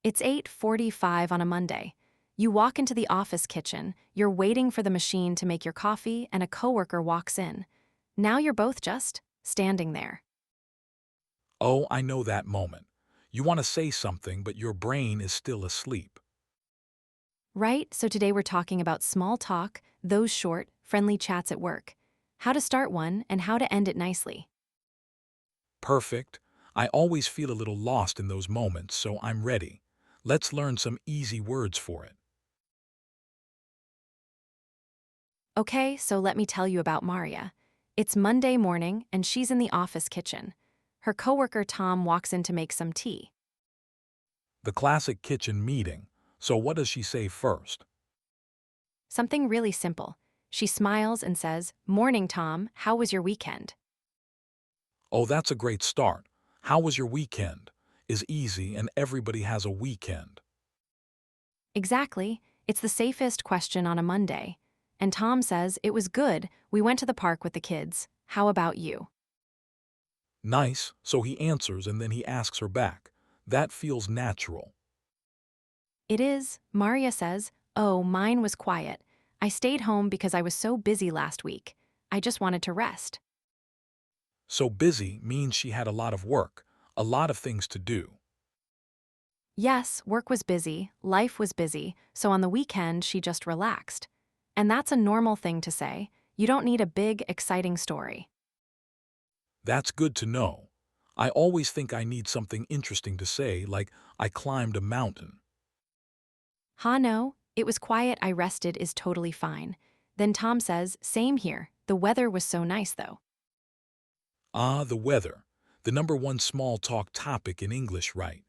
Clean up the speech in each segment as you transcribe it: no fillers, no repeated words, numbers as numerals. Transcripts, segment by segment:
It's 8:45 on a Monday. You walk into the office kitchen, you're waiting for the machine to make your coffee, and a coworker walks in. Now you're both just standing there. Oh, I know that moment. You want to say something, but your brain is still asleep. Right? So today we're talking about small talk, those short, friendly chats at work, how to start one, and how to end it nicely. Perfect. I always feel a little lost in those moments, so I'm ready. Let's learn some easy words for it. Okay, so let me tell you about Maria. It's Monday morning, and she's in the office kitchen. Her coworker Tom walks in to make some tea. The classic kitchen meeting. So what does she say first? Something really simple. She smiles and says, "Morning, Tom. How was your weekend?" Oh, that's a great start. How was your weekend? Is easy and everybody has a weekend. Exactly. It's the safest question on a Monday. And Tom says, "It was good. We went to the park with the kids. How about you?" Nice, so he answers and then he asks her back. That feels natural. It is, Maria says. "Oh, mine was quiet. I stayed home because I was so busy last week. I just wanted to rest." So busy means she had a lot of work, a lot of things to do. Yes, work was busy, life was busy, so on the weekend she just relaxed. And that's a normal thing to say. You don't need a big, exciting story. That's good to know. I always think I need something interesting to say, like I climbed a mountain. "Ha, no, it was quiet, I rested is totally fine." Then Tom says, "Same here. The weather was so nice though." Ah, the weather. The number one small talk topic in English, right?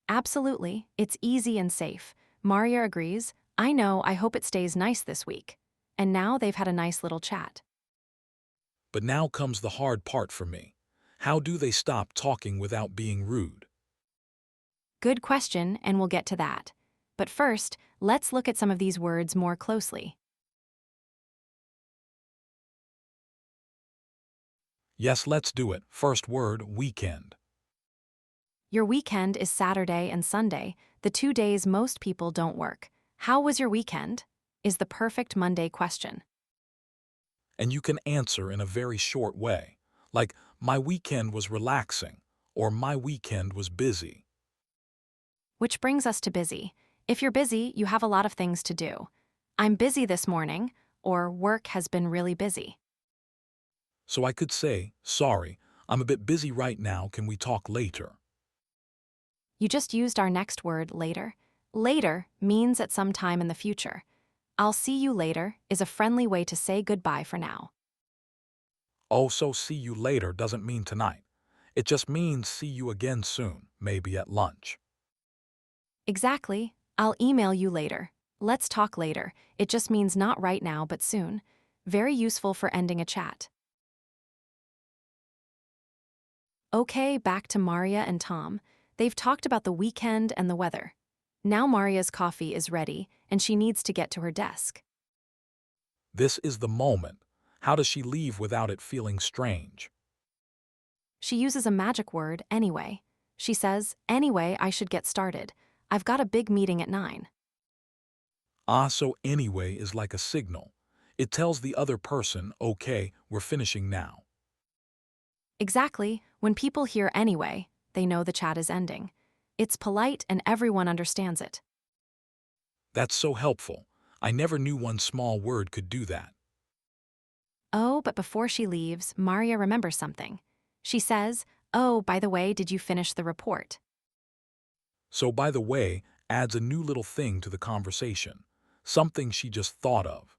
"Absolutely, it's easy and safe." Maria agrees. "I know, I hope it stays nice this week." And now they've had a nice little chat. But now comes the hard part for me. How do they stop talking without being rude? Good question, and we'll get to that. But first, let's look at some of these words more closely. Yes, let's do it. First word, weekend. Your weekend is Saturday and Sunday, the 2 days most people don't work. How was your weekend? Is the perfect Monday question. And you can answer in a very short way, like, my weekend was relaxing, or my weekend was busy. Which brings us to busy. If you're busy, you have a lot of things to do. "I'm busy this morning," or "Work has been really busy." So I could say, sorry, I'm a bit busy right now, can we talk later? You just used our next word, later. Later means at some time in the future. "I'll see you later" is a friendly way to say goodbye for now. Oh, so see you later doesn't mean tonight. It just means see you again soon, maybe at lunch. Exactly. "I'll email you later." "Let's talk later." It just means not right now, but soon. Very useful for ending a chat. Okay, back to Maria and Tom. They've talked about the weekend and the weather. Now Maria's coffee is ready, and she needs to get to her desk. This is the moment. How does she leave without it feeling strange? She uses a magic word, "anyway." She says, "Anyway, I should get started. I've got a big meeting at 9." Ah, so anyway is like a signal. It tells the other person, okay, we're finishing now. Exactly. When people hear "anyway," they know the chat is ending. It's polite and everyone understands it. That's so helpful. I never knew one small word could do that. Oh, but before she leaves, Maria remembers something. She says, "Oh, by the way, did you finish the report?" So, by the way, adds a new little thing to the conversation. Something she just thought of.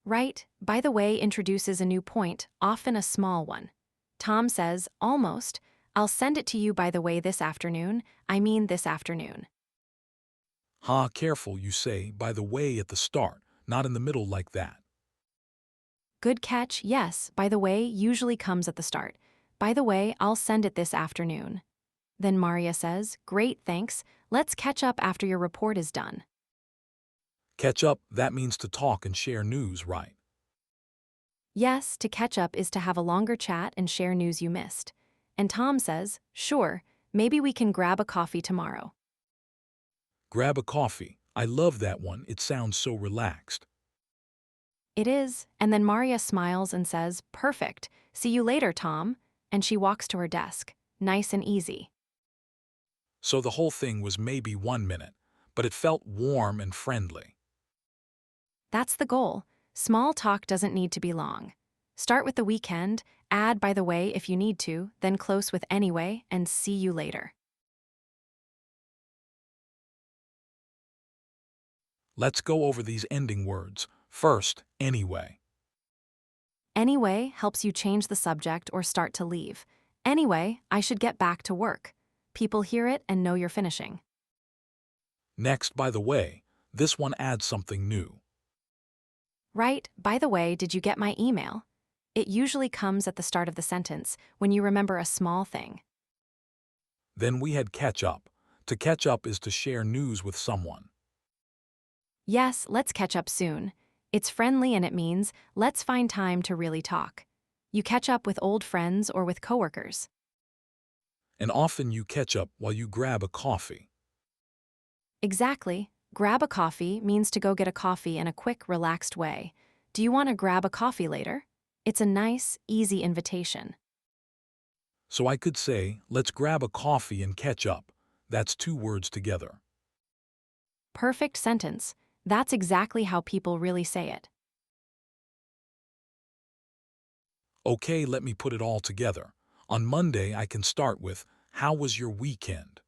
Right, "by the way" introduces a new point, often a small one. Tom says, "Almost. I'll send it to you by the way this afternoon. I mean this afternoon." Ha, careful, you say, by the way at the start, not in the middle like that. Good catch, yes, "by the way" usually comes at the start. "By the way, I'll send it this afternoon." Then Maria says, "Great, thanks. Let's catch up after your report is done." Catch up, that means to talk and share news, right? Yes, to catch up is to have a longer chat and share news you missed. And Tom says, "Sure, Maybe we can grab a coffee tomorrow. Grab a coffee. I love that one. It sounds so relaxed. It is, and then Maria smiles and says, Perfect. See you later, Tom. And she walks to her desk. Nice and easy. So the whole thing was maybe 1 minute, but it felt warm and friendly. That's the goal. Small talk doesn't need to be long. Start with the weekend, add by the way if you need to, then close with anyway, and see you later. Let's go over these ending words. First, anyway. Anyway helps you change the subject or start to leave. Anyway, I should get back to work. People hear it and know you're finishing. Next, by the way, this one adds something new. Right, by the way, did you get my email? It usually comes at the start of the sentence when you remember a small thing. Then we had catch up. To catch up is to share news with someone. Yes, let's catch up soon. It's friendly and it means let's find time to really talk. You catch up with old friends or with coworkers. And often you catch up while you grab a coffee. Exactly. Grab a coffee means to go get a coffee in a quick, relaxed way. Do you want to grab a coffee later? It's a nice, easy invitation. So I could say, let's grab a coffee and catch up. That's 2 words together. Perfect sentence. That's exactly how people really say it. Okay, let me put it all together. On Monday, I can start with, how was your weekend?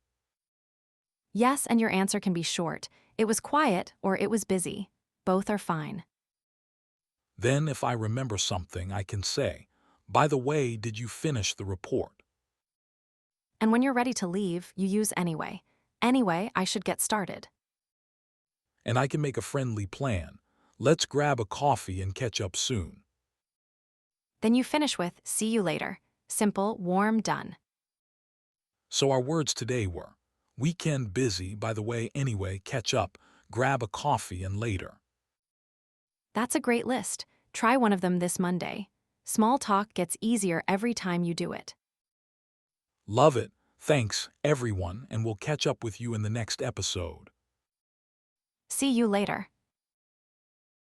Yes, and your answer can be short. It was quiet or it was busy. Both are fine. Then, if I remember something, I can say, by the way, did you finish the report? And when you're ready to leave, you use anyway. Anyway, I should get started. And I can make a friendly plan. Let's grab a coffee and catch up soon. Then you finish with, see you later. Simple, warm, done. So our words today were, weekend busy, by the way, anyway, catch up, grab a coffee, and later. That's a great list. Try one of them this Monday. Small talk gets easier every time you do it. Love it. Thanks, everyone, and we'll catch up with you in the next episode. See you later.